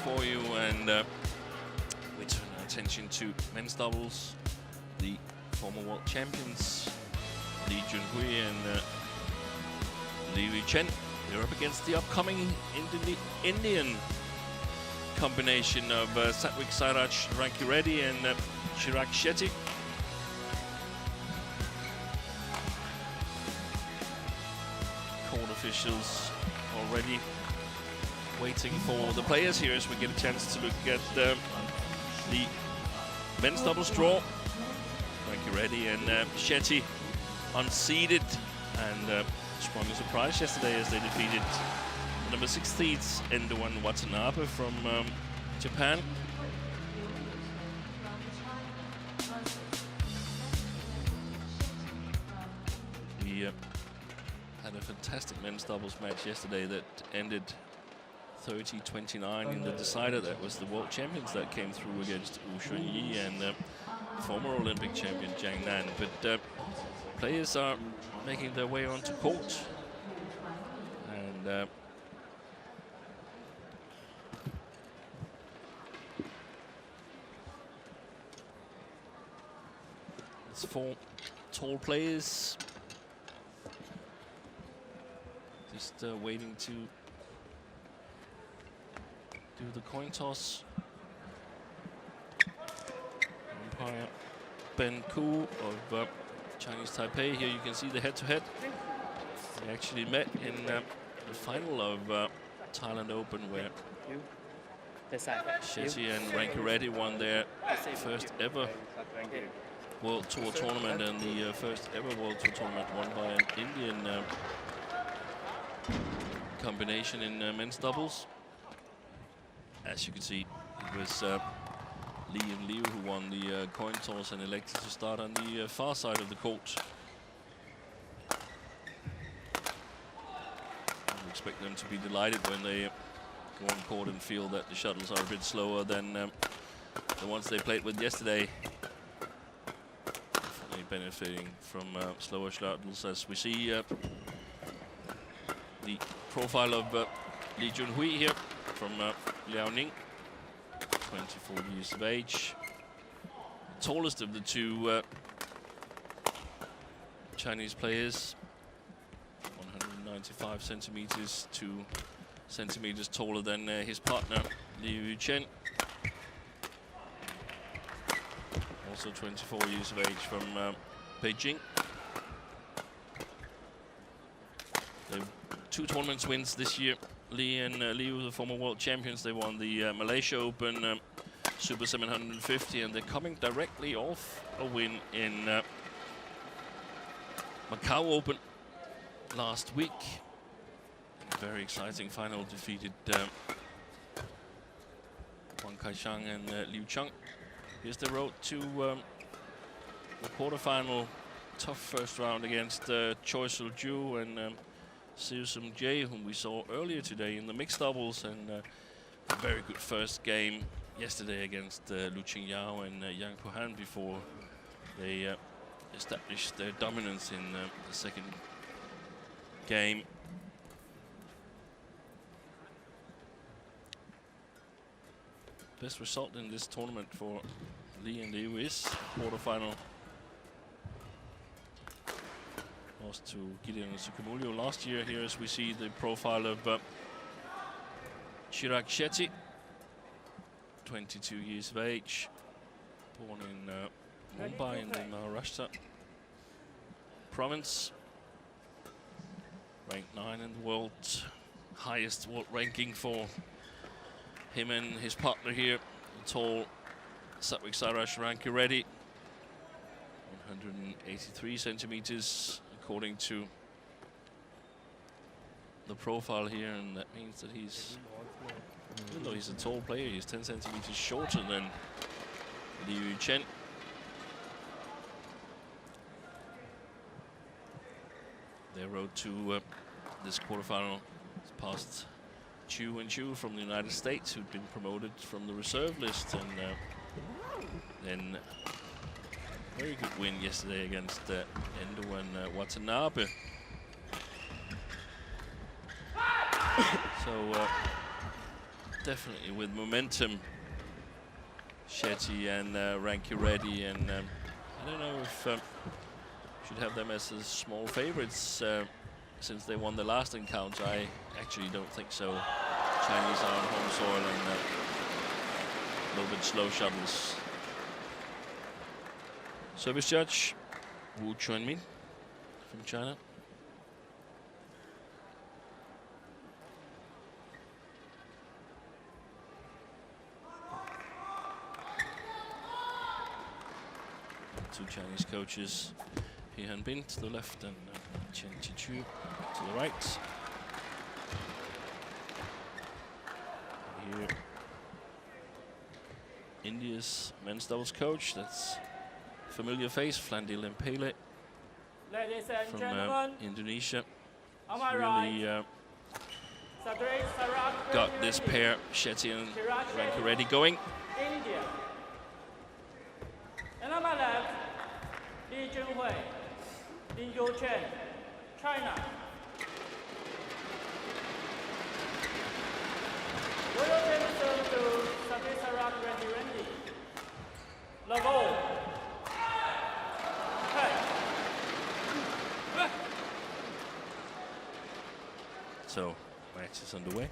for you, and we turn our attention to men's doubles. The former world champions Lee Junhui and Liu Chen, they're up against the upcoming Indian combination of Satwik Sairaj Rankireddy and Chirag Shetty. Court officials already waiting for the players here as we get a chance to look at the men's doubles draw. Rankireddy and Shetty unseeded, and sprung a surprise yesterday as they defeated the number 6 seeds Endo and Watanabe from Japan. We had a fantastic men's doubles match yesterday that ended 30-29 in the decider. That was the world champions that came through against Wu Shunyi and former Olympic champion Jiang Nan. But players are making their way onto court, and it's 4 tall players just waiting to do the coin toss. Umpire Ben Ku of Chinese Taipei. Here you can see the head-to-head. They actually met in the final of Thailand Open, where Shetty and Rankireddy won their first ever World Tour tournament, and the first ever World Tour tournament won by an Indian combination in men's doubles. As you can see, it was Lee and Liu who won the coin toss and elected to start on the far side of the court. I expect them to be delighted when they go on court and feel that the shuttles are a bit slower than the ones they played with yesterday. Definitely benefiting from slower shuttles, as we see the profile of Lee Junhui here from Liaoning. 24 years of age, tallest of the 2 Chinese players, 195 centimeters, 2 centimeters taller than his partner Liu Chen, also 24 years of age, from Beijing. They have 2 tournaments wins this year. Lee and Liu, the former world champions, they won the Malaysia Open Super 750, and they're coming directly off a win in Macau Open last week. Very exciting final, defeated Wang Kaishang and Liu Cheng. Here's the road to the quarterfinal. Tough first round against Choi Sul-ju and Siu Sum Jae, whom we saw earlier today in the mixed doubles, and a very good first game yesterday against Lu Qingyao and Yang Puhan before they established their dominance in the second game. Best result in this tournament for Lee and Liu is quarterfinal. Lost to Gideon Sukamulio last year. Here, as we see the profile of Chirag Shetty, 22 years of age, born in Mumbai in the Maharashtra province, ranked 9 in the world, highest world ranking for him and his partner here, the tall Satwik Sairaj Rankireddy, 183 centimeters. According to the profile here, and that means that he's, even though he's a tall player, he's 10 centimeters shorter than Liu Chen. Their road to this quarterfinal is past Chu and Chu from the United States, who'd been promoted from the reserve list, and then very good win yesterday against Endo and Watanabe. So definitely with momentum. Shetty and RANKIREDDY, and I don't know if should have them as small favorites since they won the last encounter. I actually don't think so. Chinese are on home soil and a little bit slow shuttles. Service judge Wu Chuanmin from China. Two Chinese coaches, He Hanbin to the left and Chen Chichu to the right. Here, India's men's doubles coach, that's familiar face, Flandil Lempele from Indonesia. Really got this pair, Shetty and RANKIREDDY, going. India. And on my left, Li Junhui, CHN, China. World Championship to Sabri Sarak RANKIREDDY. Level. So, match is underway.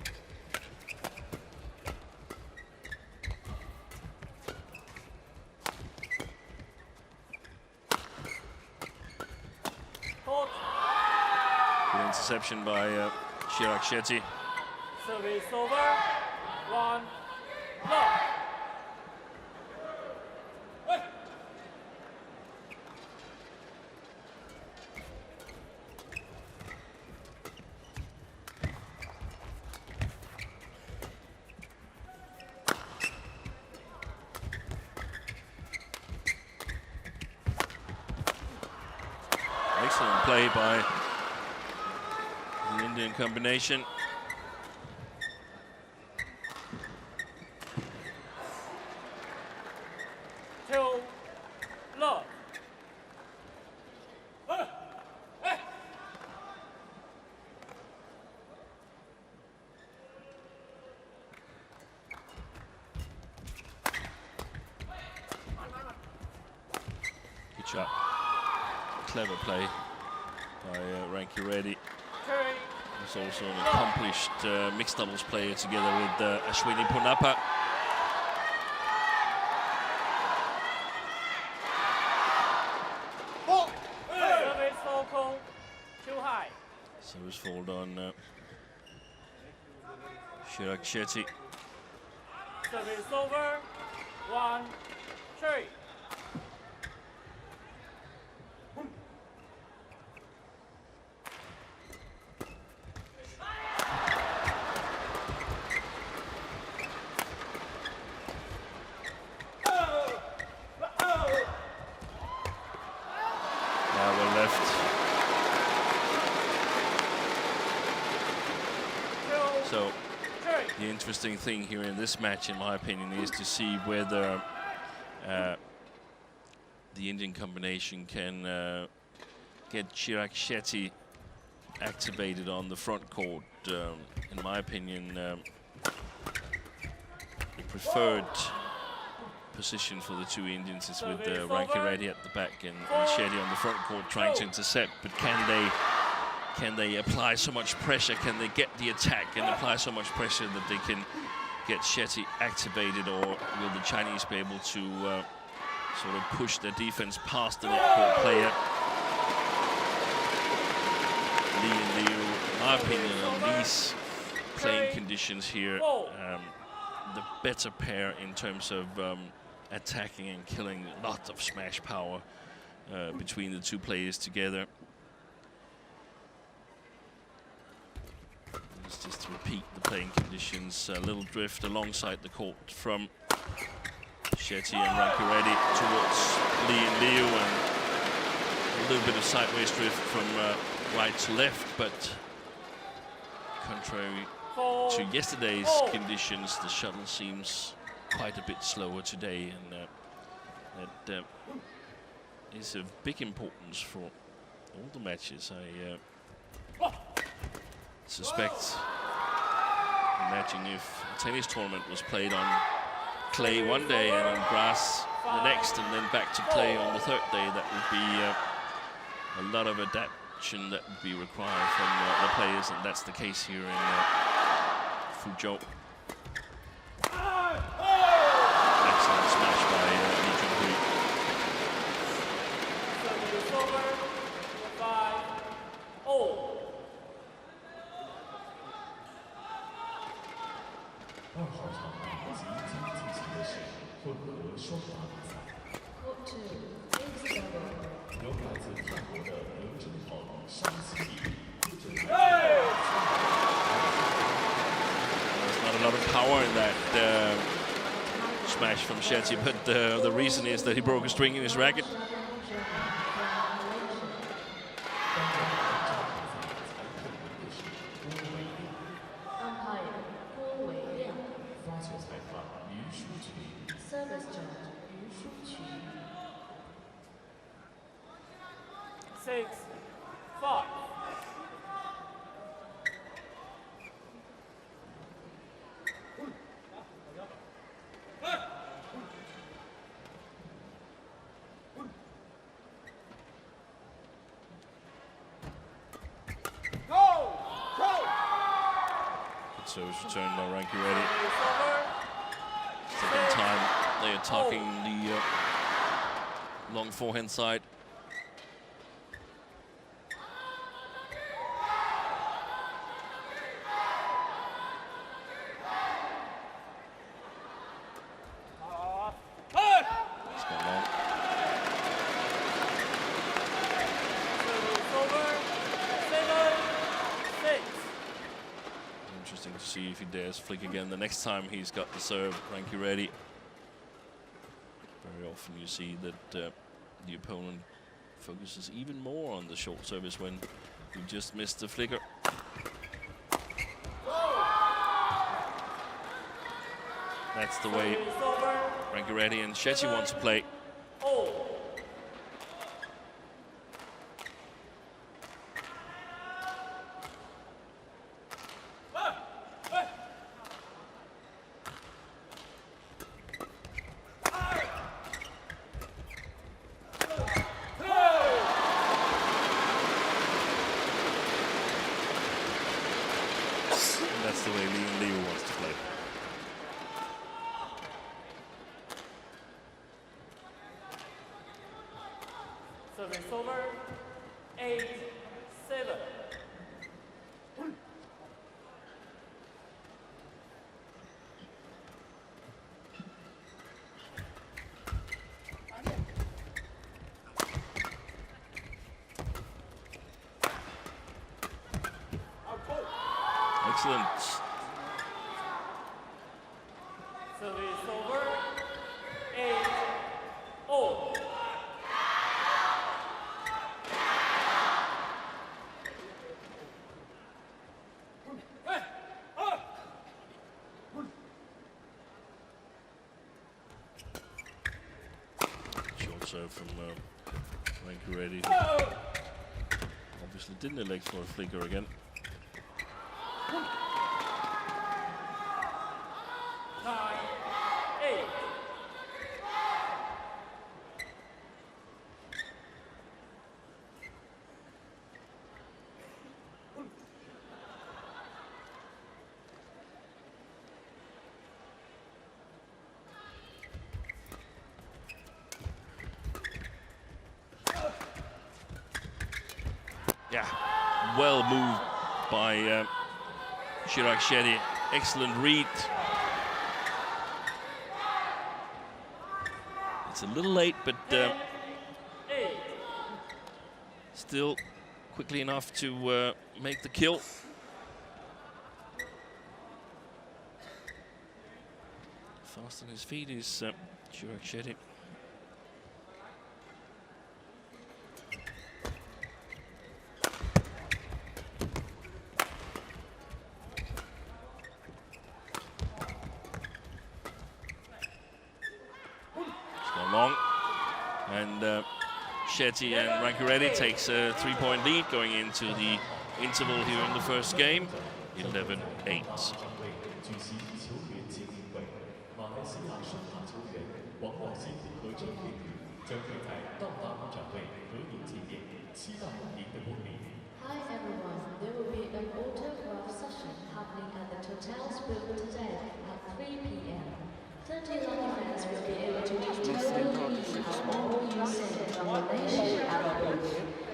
Good interception by Shetty. Service over. 1, love. Excellent play by the Indian combination. Good shot. Clever play by RANKIREDDY. He's also an accomplished mixed doubles player together with Ashwini Ponnappa. Service focal, too high. Service fault on Shetty. Service over. 1, 3. So the interesting thing here in this match, in my opinion, is to see whether the Indian combination can get Chirag Shetty activated on the front court. In my opinion, the preferred position for the two Indians is with RANKIREDDY at the back and Shetty on the front court trying to intercept. But can they apply so much pressure? Can they get the attack and apply so much pressure that they can get Shetty activated, or will the Chinese be able to sort of push their defense past the net court player? Li and Liu, in my opinion, on these playing conditions here, the better pair in terms of attacking and killing. A lot of smash power between the two players together. Let's just repeat the playing conditions. A little drift alongside the court from Shetty and RANKIREDDY towards Li and Liu, and a little bit of sideways drift from right to left, but contrary to yesterday's conditions, the shuttle seems quite a bit slower today, and that is of big importance for all the matches. I suspect Imagine if a tennis tournament was played on clay one day and on grass the next, and then back to clay on the third day. That would be a lot of adaptation that would be required from the players, and that's the case here in Fuzhou. Excellent smash by Li Junhui. There's not a lot of power in that smash from Shetty, but the reason is that he broke a string in his racket. Service return by RANKIREDDY. Second time they're attacking the long forehand side. It's gone long. Interesting to see if he dares flick again the next time he's got the serve. RANKIREDDY. Very often you see that the opponent focuses even more on the short service when you just missed the flicker. That's the way RANKIREDDY and Shetty want to play. That's the way LIU wants to play. Service over, 8-7. Excellent. Service over, 8-0. Short serve from RANKIREDDY. Obviously didn't elect for a flicker again. 9-8. Yeah, well moved by SHETTY. Excellent read. It's a little late, but still quickly enough to make the kill. Fast on his feet is SHETTY. Long, and Shetty and RANKIREDDY takes a 3-point lead going into the interval here in the first game, 11-8. 举行球员见面会，马来西亚双塔球员王茂新和张丽宇将会在道达鼓掌队合影纪念，期待您的光临。 Hi everyone, there will be an autograph session happening at the Total's building today at 3 p.m. 30 lucky fans will be able to totally see how all you said from Malaysia Airport.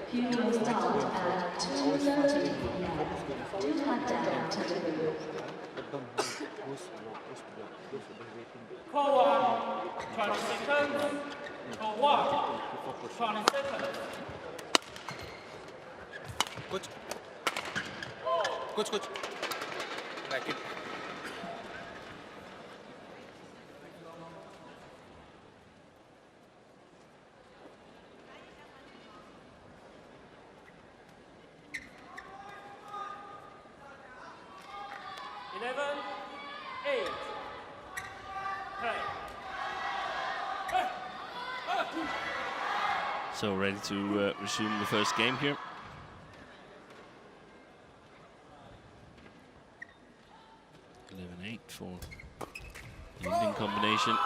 Viewing will start at 2:30 p.m. Do head down to the booth. Call 1, 20 seconds. Call 1, 20 seconds. Coach. Coach. Back it. So ready to resume the first game here. For the Indian combination.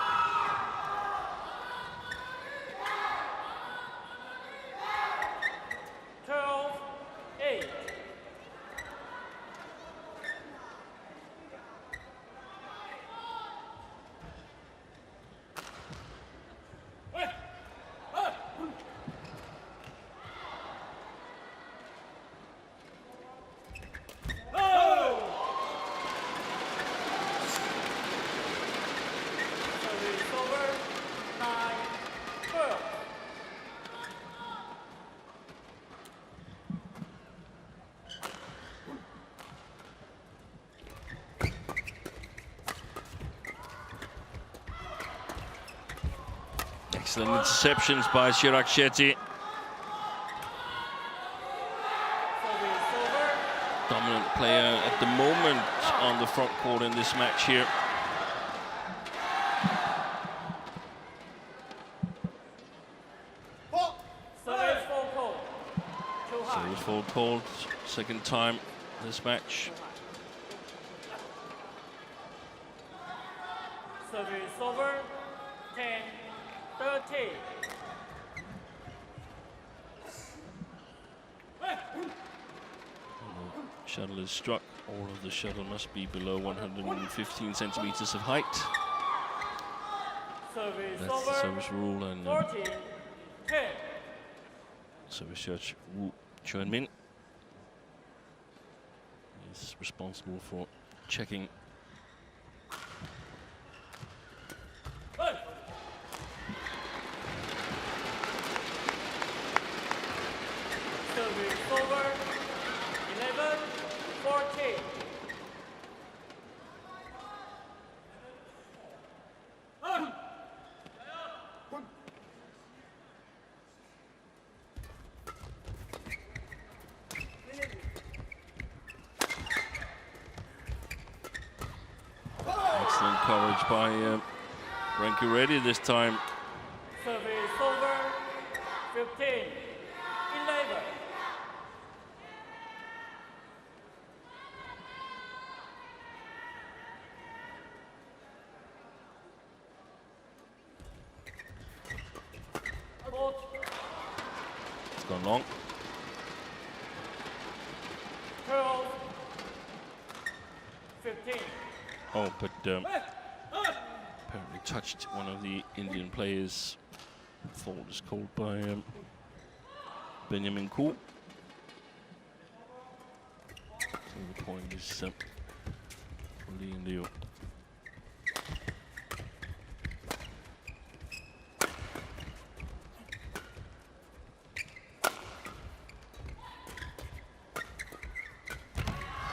Excellent interceptions by SHETTY. Dominant player at the moment on the front court in this match here. Service full called, second time this match. Service over, 10-30. Shuttle is struck. All of the shuttle must be below 115 centimeters of height. Service That's over, the service rule, and 14-10. service judge Wu Chuanmin is responsible for checking. Service over, 11-14. Excellent coverage by RANKIREDDY this time. Service over, 15-11. It's gone long. 12-15. Oh, but apparently touched one of the Indian players. Fault is called by Benjamin Koo. So the point is for LIU.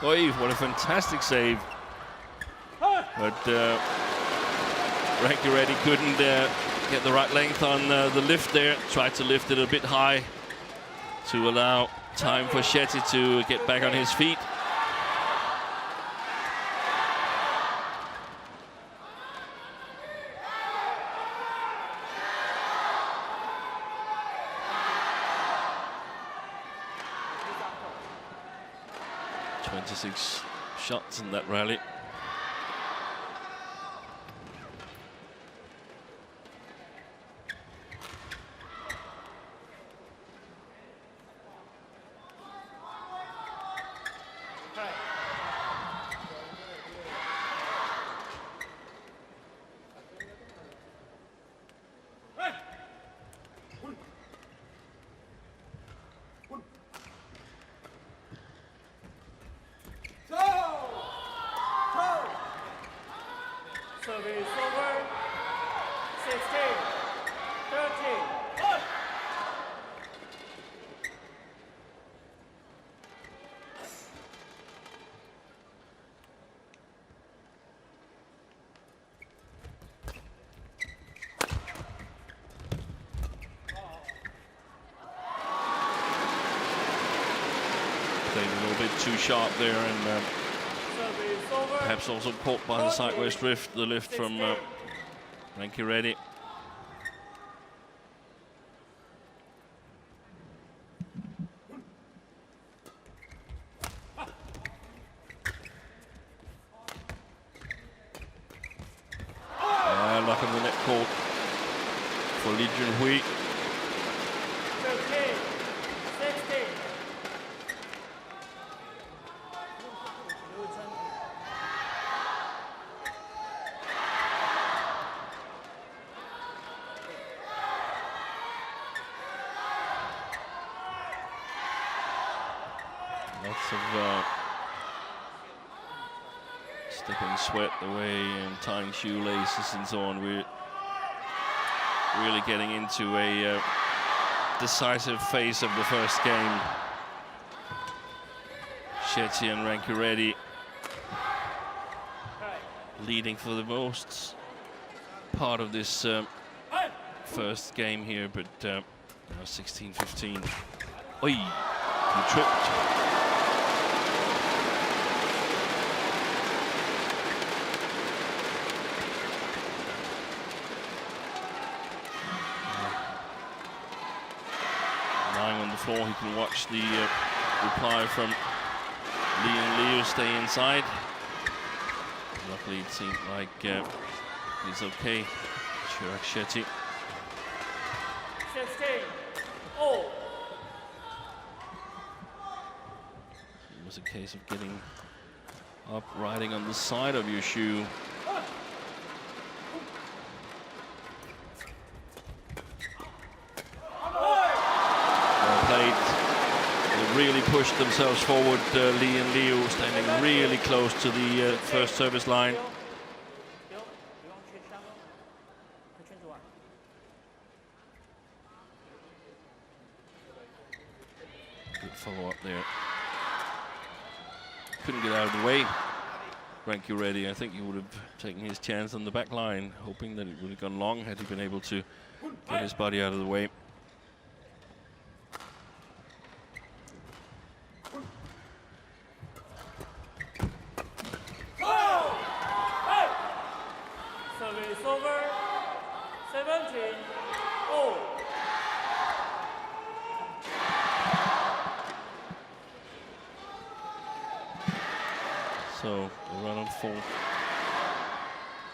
Oi, what a fantastic save. But RANKIREDDY couldn't get the right length on the lift there. Tried to lift it a bit high to allow time for SHETTY to get back on his feet. Six shots in that rally. Service over. 16, 13. Played a little bit too sharp there, and perhaps also caught by the sideways drift, the lift from RANKIREDDY. Luck of the net court for Li Junhui. 15, 16. Lots of stippling sweat away and tying shoelaces and so on. We're really getting into a decisive phase of the first game. SHETTY and RANKIREDDY leading for the most part of this first game here, but now 16-15. Oi, he tripped. Lying on the floor, he can watch the reply from Li and LIU stay inside. Luckily, it seemed like he's okay. Chirag Shetty. 16, all. It was a case of getting up, riding on the side of your shoe. Really pushed themselves forward, Li and LIU standing really close to the first service line. Good follow-up there. Couldn't get out of the way. RANKIREDDY, I think he would have taken his chance on the back line, hoping that it would have gone long had he been able to get his body out of the way. Service over. 17, all. So the run on 4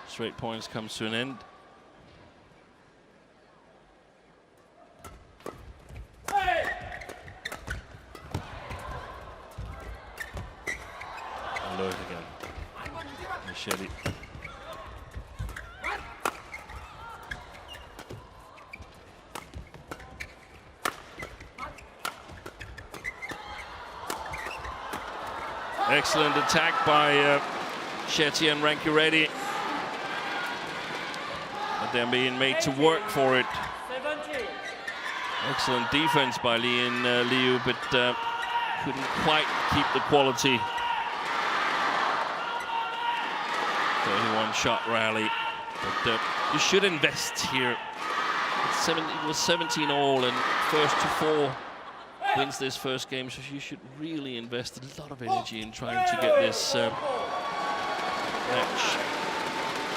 straight points comes to an end. Alert again. SHETTY. Excellent attack by SHETTY and RANKIREDDY. But they're being made to work for it. 17. Excellent defense by Li and LIU, but couldn't quite keep the quality. 31 shot rally. But you should invest here. It was 17 all, and first to 4 wins this first game, so you should really invest a lot of energy in trying to get this match.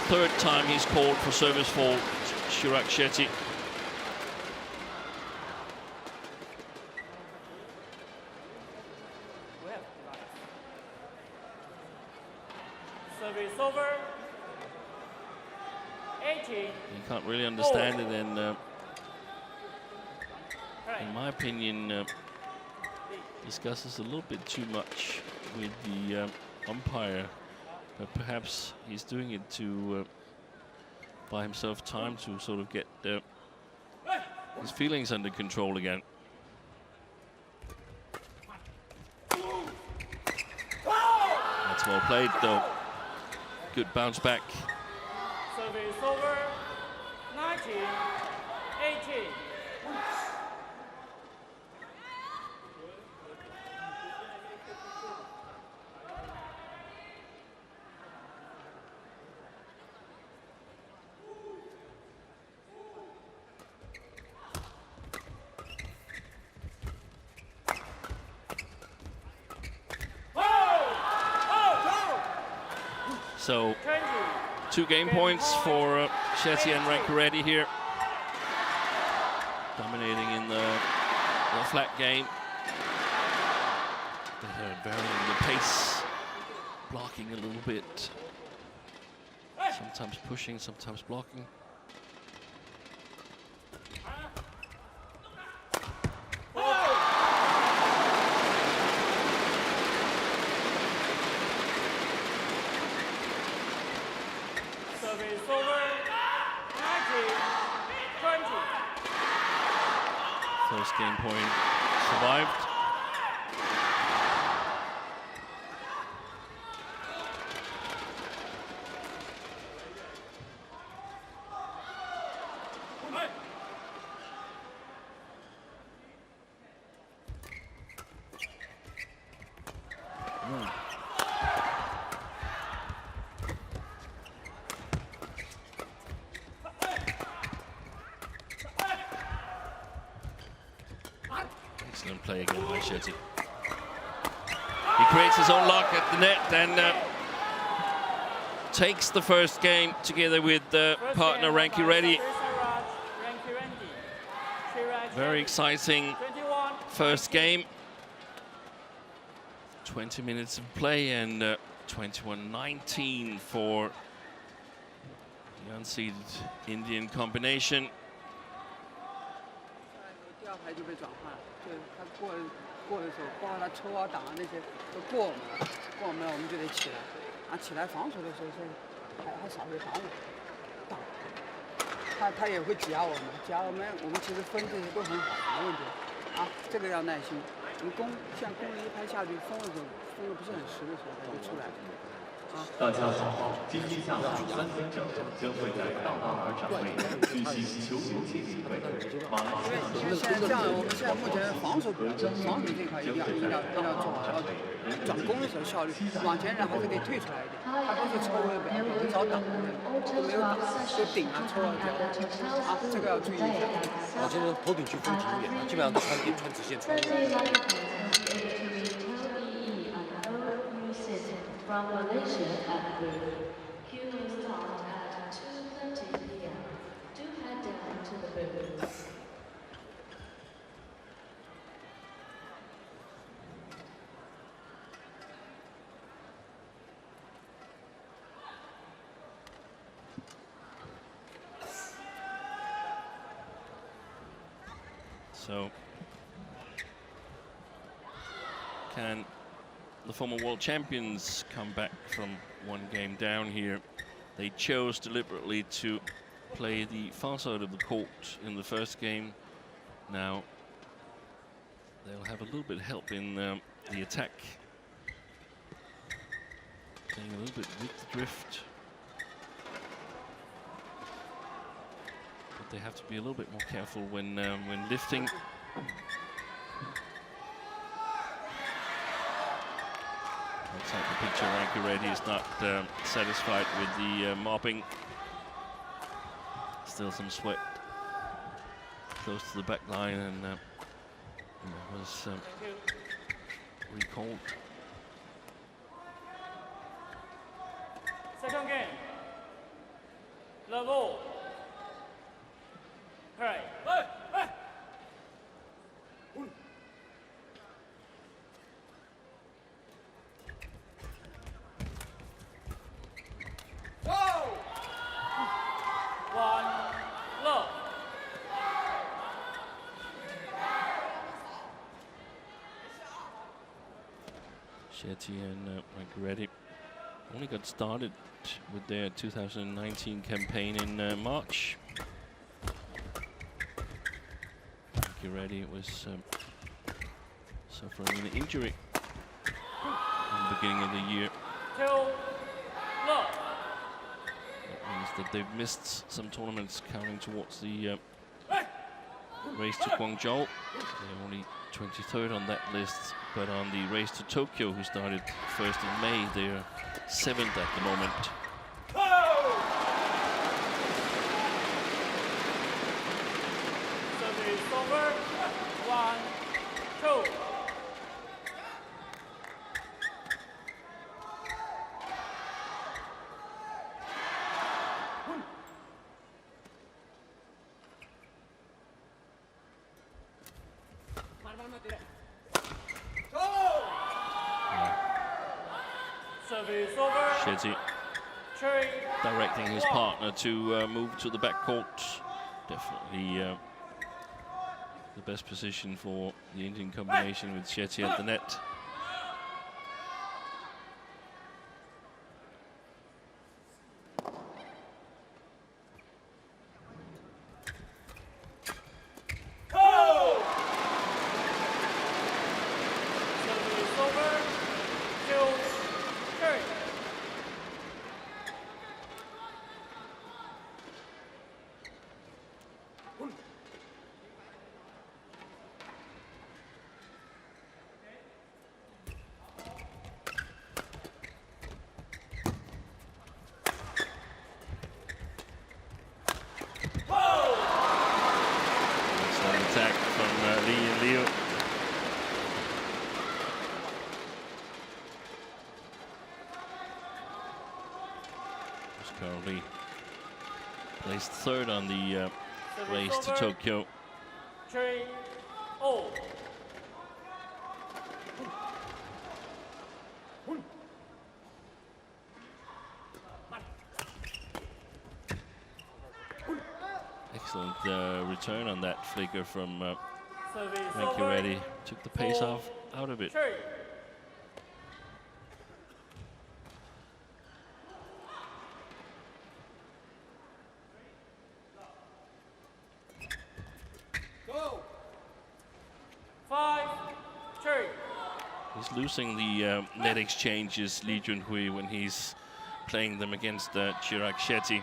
Third time he's called for service fault, Chirag Shetty. Service over. 18. You can't really understand it, and in my opinion, discusses a little bit too much with the umpire, but perhaps he's doing it to buy himself time to sort of get his feelings under control again. That's well played, though. Good bounce back Service over. 19-18. So 2 game points for Shetty and RANKIREDDY here. Dominating in the flat game. They're varying the pace, blocking a little bit. Sometimes pushing, sometimes blocking. Service over. 19-20. First game point survived. Excellent play again by Shetty. He creates his own luck at the net and takes the first game together with partner RANKIREDDY. Very exciting first game. 20 minutes of play and 21-19 for the unseeded Indian combination. 第2排就被转换了，对他过的时候，包括他抽啊、挡啊那些都过我们了，我们就得起来。啊，起来防守的时候是还少会挡我，他也会夹我们，我们其实分这些都很好，没问题。啊，这个要耐心。你像攻了1拍下去，封的时候，封的不是很实的时候，他就出来了。 大家好，今天下午3点整将会在大巴尔展会举行球员接力会。因为现在这样，我们现在目前防守这块一定要做好，要转攻的时候效率，往前人还是可以退出来一点，他都是抽位的，很少挡的，都没有挡，就顶啊抽啊这样，啊这个要注意一下。往前人头顶去封紧一点，基本上都穿直线穿。 From Malaysia at the queue will start at 2:30 p.m. Do head down to the booth. So, can the former world champions come back from 1 game down here? They chose deliberately to play the far side of the court in the first game. Now they'll have a little bit of help in the attack, playing a little bit with the drift, but they have to be a little bit more careful when lifting. Outside the picture, RANKIREDDY is not satisfied with the mopping. Still some sweat close to the back line, and was recalled. Second game. Level. Play. Shetty and RANKIREDDY only got started with their 2019 campaign in March. RANKIREDDY was suffering an injury in the beginning of the year. That Means that they've missed some tournaments counting towards the race to Guangzhou. They're only 23rd on that list, but on the race to Tokyo, who started 1st of May, they're 7th at the moment. Service over. 1, 2. Service over. Shetty directing his partner to move to the backcourt. Definitely the best position for the Indian combination with Shetty at the net. Service over. 2, 3. Excellent attack from Lee and Liu. Who's currently placed 3rd on the race to Tokyo. 3, 0. Excellent return on that flicker from Service RANKIREDDY. Took the pace off out of it. 3. Go. 5, 3. He's losing the net exchanges, Lee Junhui, when he's playing them against Chirag Shetty.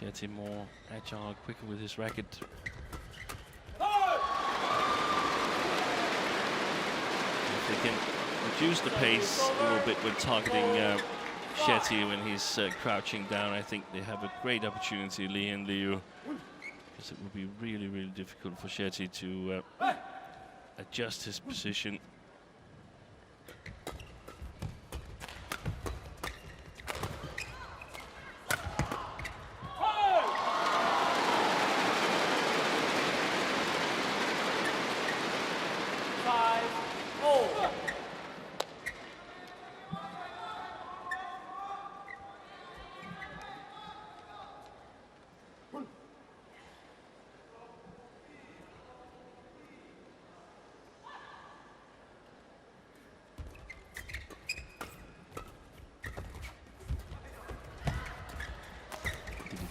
Shetty more agile, quicker with his racket. If they can reduce the pace a little bit when targeting Shetty when he's crouching down, I think they have a great opportunity, Lee and Liu. Because it will be really, really difficult for Shetty to adjust his position.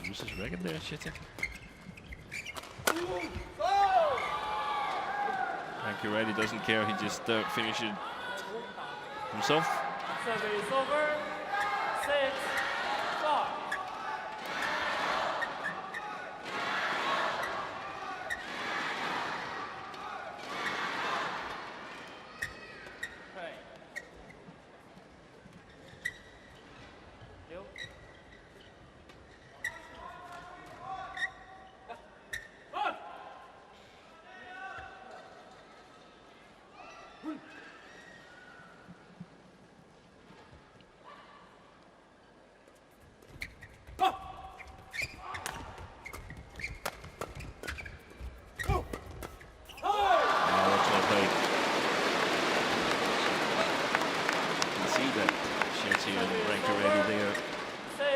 His racket there, Shetty. RANKIREDDY doesn't care, he just finishes himself. Service over. 6, 5. Okay. Liu.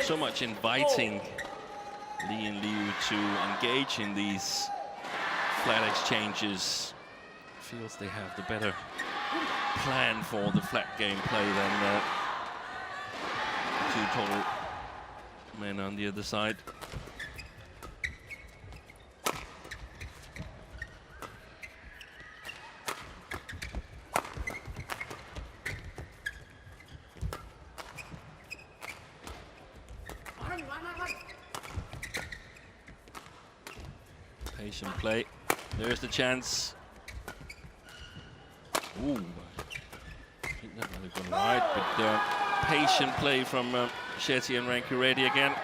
So much inviting Lee and Liu to engage in these flat exchanges. Feels they have the better plan for the flat game play than two total men on the other side. Patient play. There's the chance. Ooh. I think that might have gone wide, but patient play from SHETTY and RANKIREDDY again.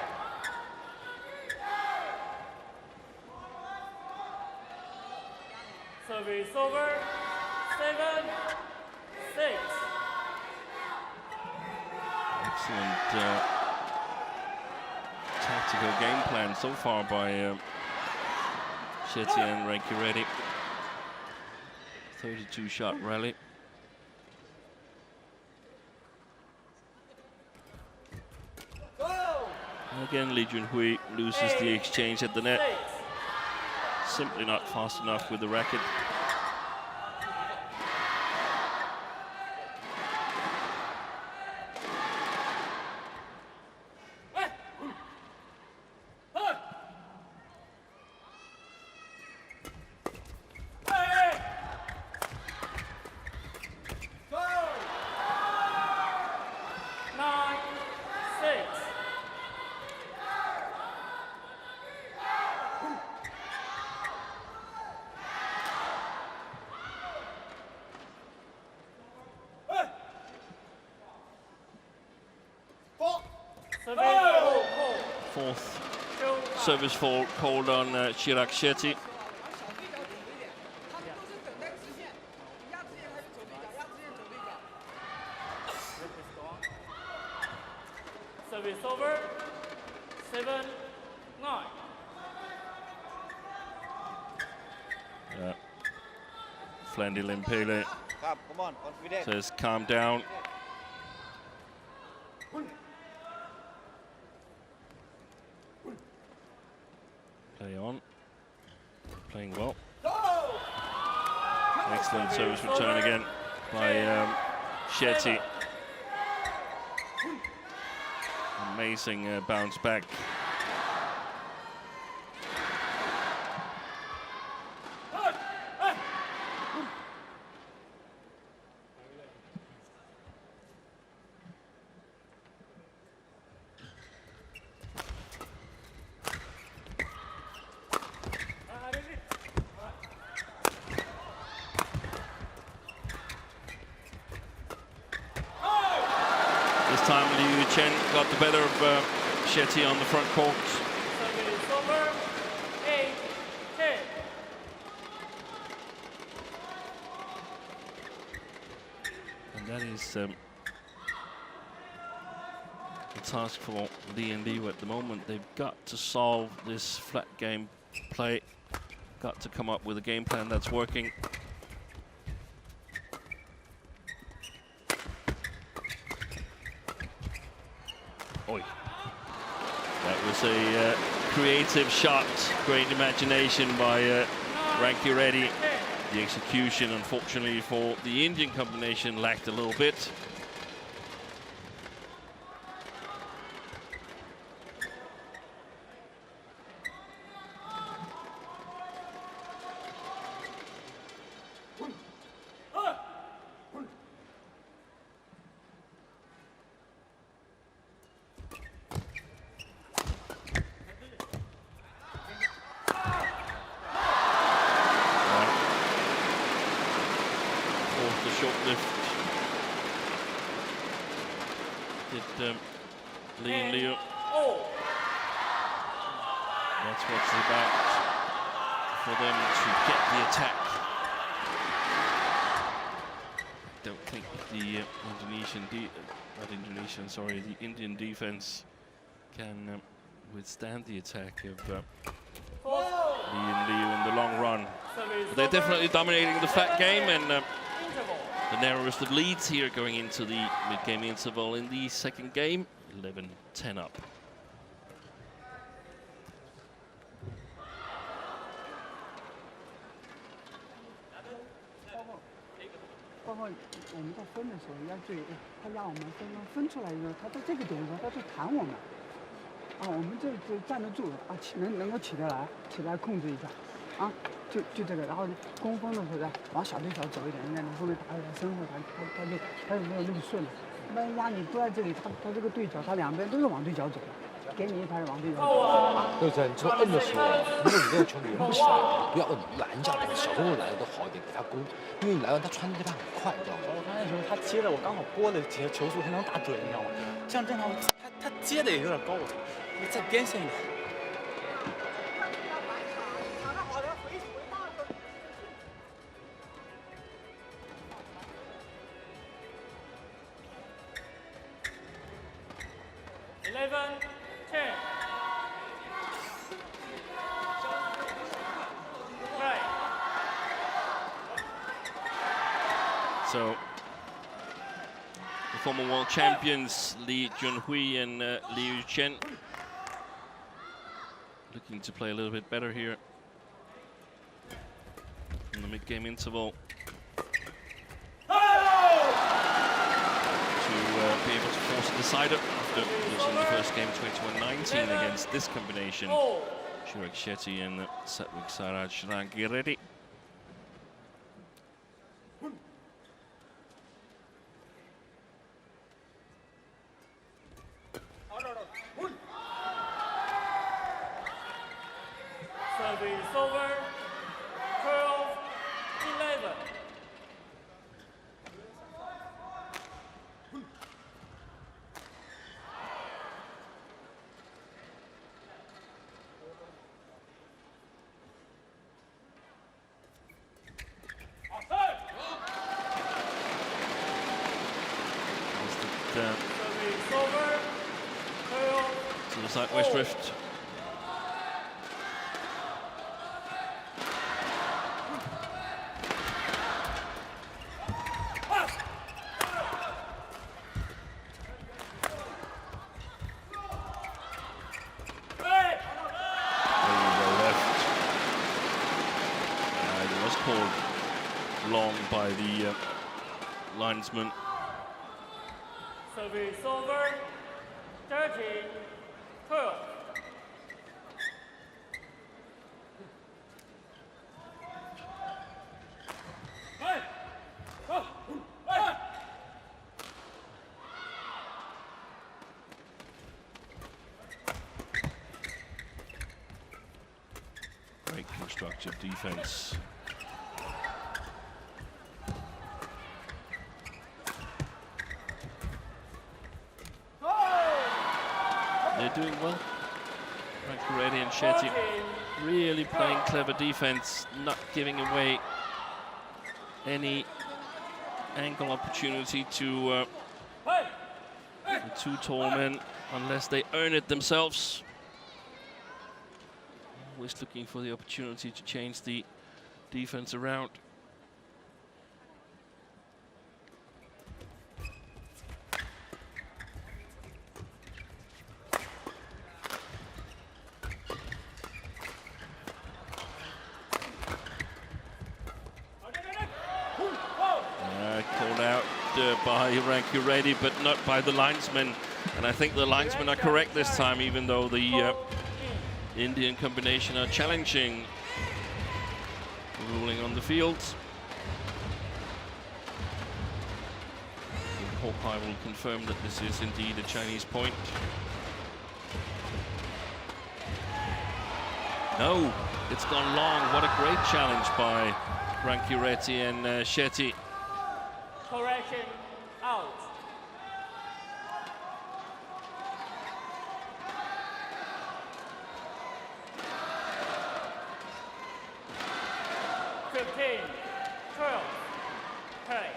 Service over. 7-6. Excellent tactical game plan so far by SHETTY and RANKIREDDY. 32-shot rally. And again, Lee Junhui loses the exchange at the net. Simply not fast enough with the racket. Fourth service fault called on Chirag Shetty. Service over. 7-9. Yeah. Flandy Limpele says calm down. Play on. Playing well. Excellent service return again by SHETTY. Amazing bounce back. This time Liu Chen got the better of SHETTY on the front court. Service over. 8-10. And that is the task for the IND at the moment. They've got to solve this flat game play. Got to come up with a game plan that's working. Oi. That was a creative shot, great imagination by RANKIREDDY. The execution, unfortunately, for the Indian combination lacked a little bit. The short lift did Lee and Liu. That's what it's about for them to get the attack. Don't think the the Indian defense can withstand the attack of Lee and Liu in the long run. But they're definitely dominating the flat game, and the narrowest of leads here going into the mid-game interval in the second game, 11-10 up.包括我们在分的时候要注意，他压我们分出来以后，他在这个点上他去弹我们，啊，我们这站得住啊，能够起得来控制一下，啊，就这个，然后攻锋的时候呢，往小对角走一点，那你后面打在身后，他就没有那么顺了。一般压你都在这里，他这个对角，他两边都是往对角走的，给你才是往对方。对，在你这个摁的时候，如果你这个球你摁不起来，你不要摁，拦下来，小动作拦的都好一点，给他攻，因为你拦完他穿的这边很快，你知道吗？我发现的时候，他接的我刚好拨的球速还能打准，你知道吗？像正常他接的也有点高，你再边线一点。 11, 10. Right. So, the former world champions Li Junhui and Liu Chen looking to play a little bit better here in the mid-game interval. Be able to force a decider after losing the first game 21-19 against this combination. Shurek Shetty and Satwik Saraj RANKIREDDY. Service over. 12-11. Service over. To the sideways drift. Long by the linesman. Service over. 13-12. Great constructive defense. They're doing well. RANKIREDDY and Shetty really playing clever defense, not giving away any angle opportunity to the two tall men unless they earn it themselves. Always looking for the opportunity to change the defense around. Called out by RANKIREDDY, but not by the linesman. And I think the linesmen are correct this time, even though the Indian combination are challenging the ruling on the field. Hawkeye will confirm that this is indeed a Chinese point. No, it's gone long. What a great challenge by RANKIREDDY and Shetty. Correction, out. Fifteen, 12, play.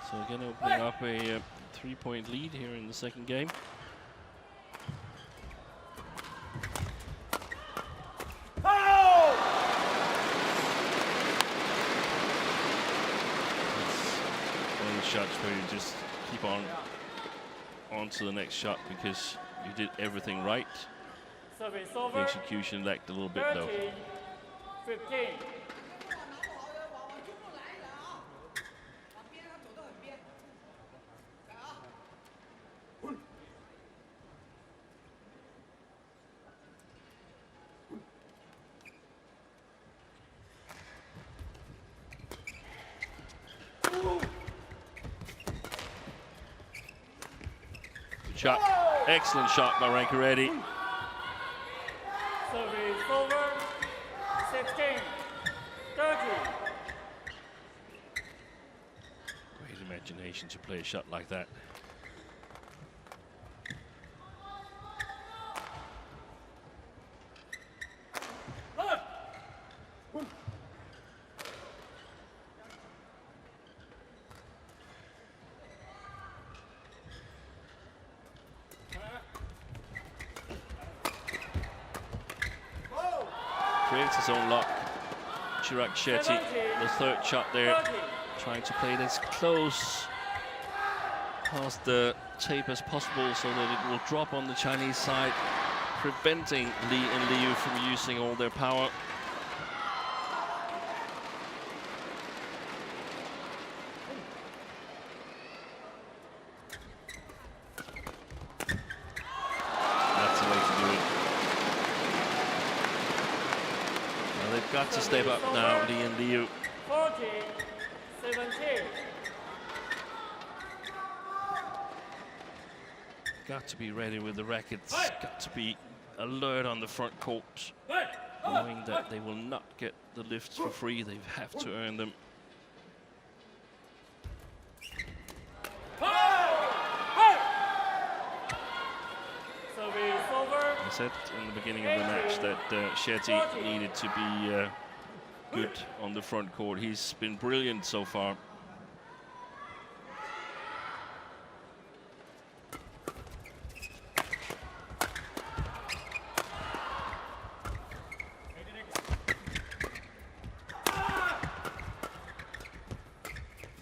So again, opening up a 3-point lead here in the second game. One of the shots where you just keep on to the next shot because you did everything right. Service The over. execution lacked a little bit though. 13-15. shot. Excellent shot by RANKIREDDY. Service over. 16, 30. Great imagination to play a shot like that. Creates his own lock. SHETTY, the third shot there, trying to play it as close past the tape as possible so that it will drop on the Chinese side, preventing Li and Liu from using all their power. That's the way to do it. Now they've got to step up now, Li and Liu. 40, 17. Got to be ready with the rackets, got to be alert on the front court, knowing that they will not get the lifts for free, they have to earn them. Service over. I said in the beginning of the match that SHETTY needed to be good on the front court. He's been brilliant so far.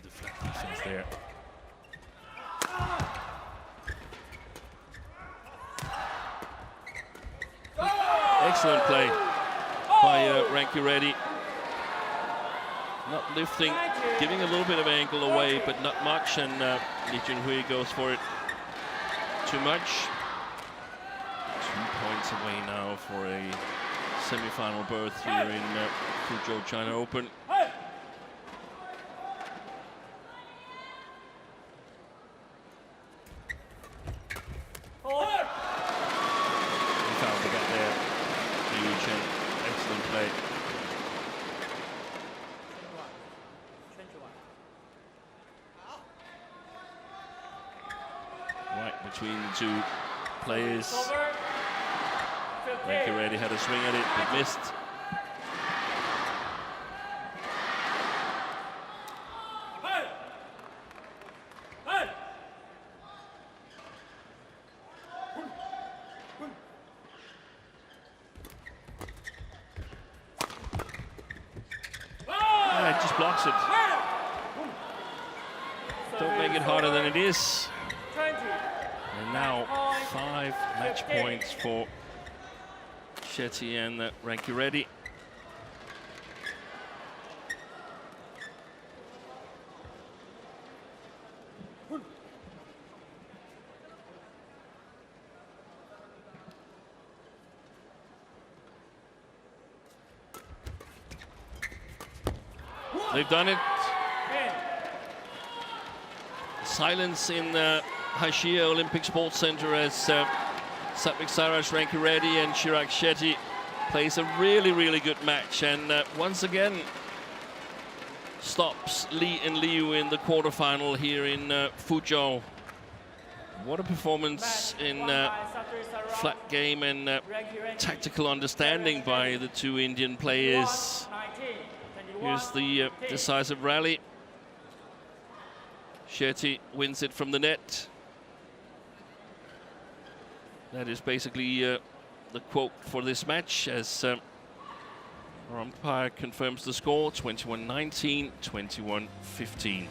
The flat defense there. Excellent play by RANKIREDDY. Not lifting, giving a little bit of angle away, but not much, and Li Junhui goes for it too much. 2 points away now for a semi-final berth here in Fuzhou China Open. He found the gap there. CHN, excellent play. 21. Right between the two players. RANKIREDDY had a swing at it, but missed. Yeah, it just blocks it. Don't make it harder than it is. 20. And now 5 match points for SHETTY and RANKIREDDY. They've done it. Silence in Haixi Olympic Sports Center as Satvik Sairaj RANKIREDDY and Chirag Shetty plays a really good match, and once again stops Li and Liu in the quarterfinal here in Fuzhou. What a performance in flat game and tactical understanding by the two Indian players. Here's the decisive rally. Shetty wins it from the net. That is basically the quote for this match, as our umpire confirms the score, 21-19, 21-15.